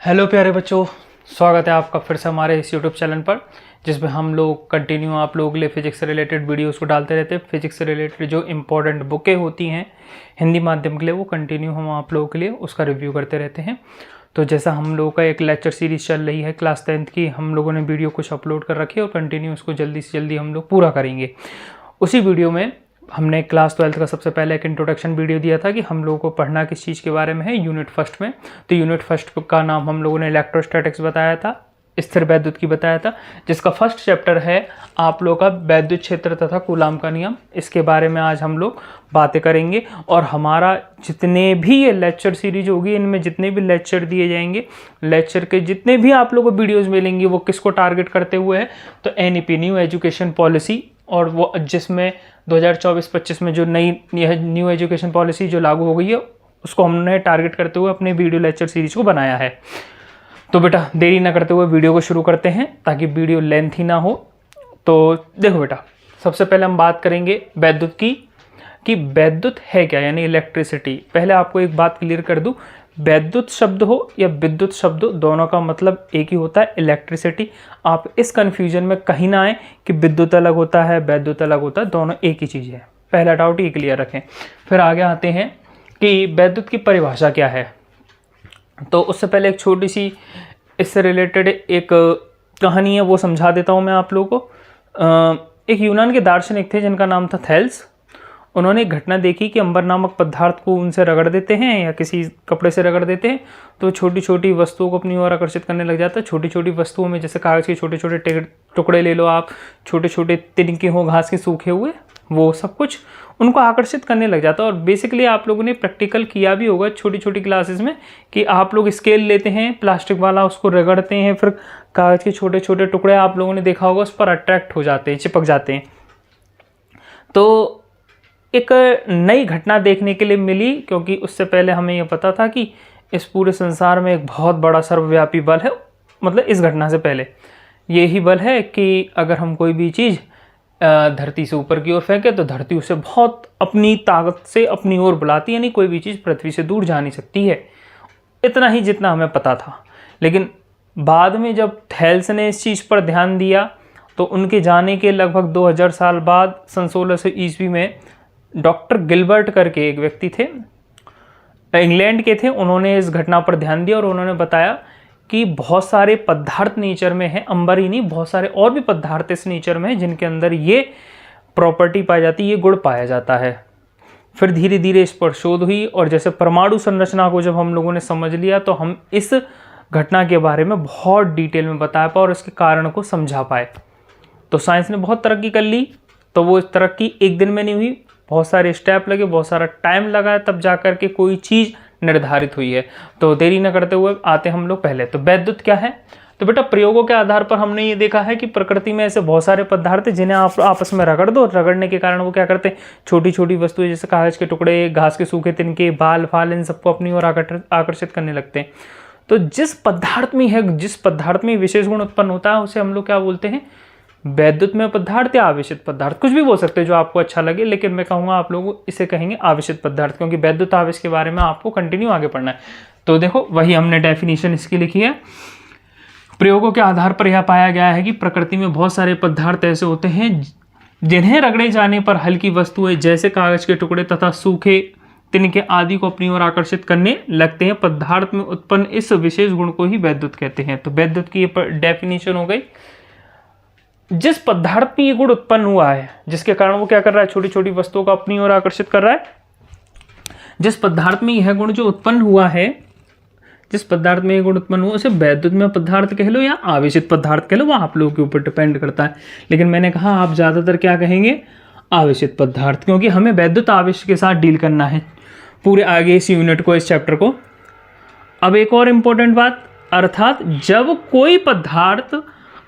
Hello प्यारे बच्चों, स्वागत है आपका फिर से हमारे इस यूट्यूब चैनल पर, जिसमें हम लोग कंटिन्यू आप लोगों के लिए फिजिक्स से रिलेटेड वीडियोस को डालते रहते हैं। फिजिक्स से रिलेटेड जो इम्पोर्टेंट बुकें होती हैं हिंदी माध्यम के लिए, वो कंटिन्यू हम आप लोगों के लिए उसका रिव्यू करते रहते हैं। तो जैसा हम लोगों का एक लेक्चर सीरीज़ चल रही है क्लास 10th की, हम लोगों ने वीडियो कुछ अपलोड कर रखी है और कंटिन्यू उसको जल्दी से जल्दी हम लोग पूरा करेंगे। उसी वीडियो में हमने क्लास 12th का सबसे पहले एक इंट्रोडक्शन वीडियो दिया था कि हम लोगों को पढ़ना किस चीज़ के बारे में है यूनिट फर्स्ट में। तो यूनिट फर्स्ट का नाम हम लोगों ने इलेक्ट्रोस्टैटिक्स बताया था, स्थिर वैद्युत की बताया था, जिसका फर्स्ट चैप्टर है आप लोगों का वैद्युत क्षेत्र तथा कूलाम का नियम। इसके बारे में आज हम लोग बातें करेंगे और हमारा जितने भी ये लेक्चर सीरीज होगी, इनमें जितने भी लेक्चर दिए जाएंगे, लेक्चर के जितने भी आप लोगों को वीडियोज़ मिलेंगी, वो किसको टारगेट करते हुए है? तो NEP न्यू एजुकेशन पॉलिसी, और वो जिसमें 2024-25 में जो नई न्यू एजुकेशन पॉलिसी जो लागू हो गई है, उसको हमने टारगेट करते हुए अपने वीडियो लेक्चर सीरीज को बनाया है। तो बेटा देरी ना करते हुए वीडियो को शुरू करते हैं ताकि वीडियो लेंथ ही ना हो। तो देखो बेटा, सबसे पहले हम बात करेंगे वैद्युत की, कि वैद्युत है क्या, यानी इलेक्ट्रिसिटी। पहले आपको एक बात क्लियर कर दूं, वैद्युत शब्द हो या विद्युत शब्द हो, दोनों का मतलब एक ही होता है, इलेक्ट्रिसिटी। आप इस कंफ्यूजन में कहीं ना आए कि विद्युत अलग होता है, वैद्युत अलग होता है, दोनों एक ही चीज़ है। पहला डाउट ये क्लियर रखें। फिर आगे आते हैं कि वैद्युत की परिभाषा क्या है। तो उससे पहले एक छोटी सी इससे रिलेटेड एक कहानी है, वो समझा देता हूँ मैं आप लोगों को। एक यूनान के दार्शनिक थे जिनका नाम था थेल्स। उन्होंने एक घटना देखी कि अंबर नामक पदार्थ को उनसे रगड़ देते हैं या किसी कपड़े से रगड़ देते हैं तो छोटी छोटी वस्तुओं को अपनी ओर आकर्षित करने लग जाता है। छोटी छोटी वस्तुओं में जैसे कागज़ के छोटे छोटे टुकड़े ले लो आप, छोटे छोटे तिनके हों घास के सूखे हुए, वो सब कुछ उनको आकर्षित करने लग जाता है। और बेसिकली आप लोगों ने प्रैक्टिकल किया भी होगा छोटी छोटी क्लासेस में, कि आप लोग स्केल लेते हैं प्लास्टिक वाला, उसको रगड़ते हैं, फिर कागज़ के छोटे छोटे टुकड़े आप लोगों ने देखा होगा उस पर अट्रैक्ट हो जाते हैं, चिपक जाते हैं। तो एक नई घटना देखने के लिए मिली, क्योंकि उससे पहले हमें यह पता था कि इस पूरे संसार में एक बहुत बड़ा सर्वव्यापी बल है। मतलब इस घटना से पहले यही बल है कि अगर हम कोई भी चीज़ धरती से ऊपर की ओर फेंके तो धरती उसे बहुत अपनी ताकत से अपनी ओर बुलाती है, यानी कोई भी चीज़ पृथ्वी से दूर जा नहीं सकती है। इतना ही जितना हमें पता था। लेकिन बाद में जब थेल्स ने इस चीज़ पर ध्यान दिया तो उनके जाने के लगभग 2000 साल बाद 1600 ईस्वी में डॉक्टर गिलबर्ट करके एक व्यक्ति थे, इंग्लैंड के थे। उन्होंने इस घटना पर ध्यान दिया और उन्होंने बताया कि बहुत सारे पदार्थ नेचर में हैं, अंबर ही नहीं, बहुत सारे और भी पदार्थ इस नेचर में हैं जिनके अंदर ये प्रॉपर्टी पाई जाती है, ये गुण पाया जाता है। फिर धीरे धीरे इस पर शोध हुई और जैसे परमाणु संरचना को जब हम लोगों ने समझ लिया तो हम इस घटना के बारे में बहुत डिटेल में बता पाए और इसके कारण को समझा पाए। तो साइंस ने बहुत तरक्की कर ली। तो वो तरक्की एक दिन में नहीं हुई, बहुत सारे स्टेप लगे, बहुत सारा टाइम लगा, तब जाकर के कोई चीज़ निर्धारित हुई है। तो देरी न करते हुए आते हम लोग पहले, तो वैद्युत क्या है। तो बेटा प्रयोगों के आधार पर हमने ये देखा है कि प्रकृति में ऐसे बहुत सारे पदार्थ हैं जिन्हें आप आपस में रगड़ दो, रगड़ने के कारण वो क्या करते हैं, छोटी छोटी वस्तुएं जैसे कागज के टुकड़े, घास के सूखे तिनके, बाल फाल, इन सबको अपनी ओर आकर्षित करने लगते हैं। तो जिस पदार्थ में है, जिस पदार्थ में विशेष गुण उत्पन्न होता है, उसे हम लोग क्या बोलते हैं, वैद्युत में पदार्थ या आवेशित पदार्थ, कुछ भी बोल सकते हैं जो आपको अच्छा लगे। लेकिन मैं कहूँगा आप लोग इसे कहेंगे आवेशित पदार्थ, क्योंकि वैद्युत आवेश के बारे में आपको कंटिन्यू आगे पढ़ना है। तो देखो वही हमने डेफिनेशन इसकी लिखी है। प्रयोगों के आधार पर यह पाया गया है कि प्रकृति में बहुत सारे पदार्थ ऐसे होते हैं जिन्हें रगड़े जाने पर हल्की वस्तुएं जैसे कागज के टुकड़े तथा सूखे तिनके आदि को अपनी ओर आकर्षित करने लगते हैं। पदार्थ में उत्पन्न इस विशेष गुण को ही वैद्युत कहते हैं। तो वैद्युत की डेफिनेशन हो गई, जिस पदार्थ में ये गुण उत्पन्न हुआ है, जिसके कारण वो क्या कर रहा है, छोटी छोटी वस्तुओं को अपनी ओर आकर्षित कर रहा है। जिस पदार्थ में यह गुण जो उत्पन्न हुआ है, जिस पदार्थ में ये गुण उत्पन्न हुआ, उसे वैद्युत में पदार्थ कह लो या आवेशित पदार्थ कह लो, वो आप लोगों के ऊपर डिपेंड करता है। लेकिन मैंने कहा आप ज्यादातर क्या कहेंगे, आवेशित पदार्थ, क्योंकि हमें वैद्युत आवेश के साथ डील करना है पूरे आगे इस यूनिट को, इस चैप्टर को। अब एक और इंपॉर्टेंट बात, अर्थात जब कोई पदार्थ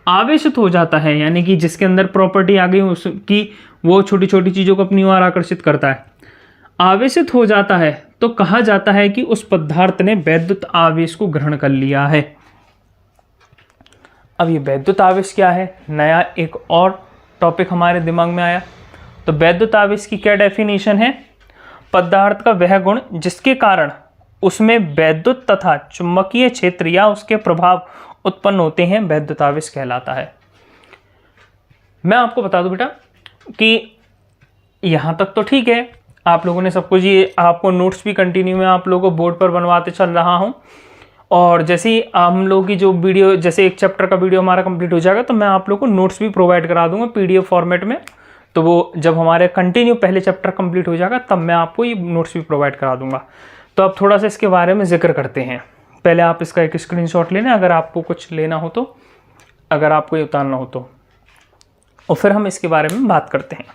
आवेशित हो जाता है, यानी कि जिसके अंदर प्रॉपर्टी आ गई उसकी, वो छोटी छोटी चीज़ों को अपनी ओर आकर्षित करता है, आवेशित हो जाता है, तो कहा जाता है कि उस पदार्थ ने वैद्युत आवेश को ग्रहण कर लिया है। अब ये वैद्युत आवेश क्या है, नया एक और टॉपिक हमारे दिमाग में आया। तो वैद्युत आवेश की क्या डेफिनेशन है, पदार्थ का वह गुण जिसके कारण उसमें वैद्युत तथा चुंबकीय क्षेत्र या उसके प्रभाव उत्पन्न होते हैं, वैद्युतावेश कहलाता है। मैं आपको बता दूं बेटा कि यहाँ तक तो ठीक है, आप लोगों ने सब कुछ, ये आपको नोट्स भी कंटिन्यू में आप लोगों को बोर्ड पर बनवाते चल रहा हूँ। और जैसे ही हम लोग की जो वीडियो, जैसे एक चैप्टर का वीडियो हमारा कंप्लीट हो जाएगा तो मैं आप लोगों को नोट्स भी प्रोवाइड करा दूंगा पीडीएफ फॉर्मेट में। तो वो जब हमारे कंटिन्यू पहले चैप्टर कंप्लीट हो जाएगा तब मैं आपको ये नोट्स भी प्रोवाइड करा दूंगा। तो अब थोड़ा सा इसके बारे में जिक्र करते हैं। पहले आप इसका एक स्क्रीनशॉट लेना अगर आपको कुछ लेना हो तो, अगर आपको ये उतारना हो तो, और फिर हम इसके बारे में बात करते हैं।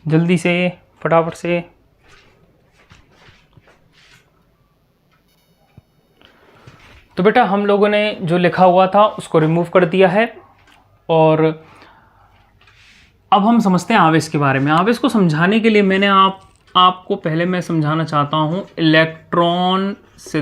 जल्दी से, फटाफट से। तो बेटा हम लोगों ने जो लिखा हुआ था उसको रिमूव कर दिया है और अब हम समझते हैं आवेश के बारे में। आवेश को समझाने के लिए मैंने आपको पहले मैं समझाना चाहता हूं इलेक्ट्रॉन से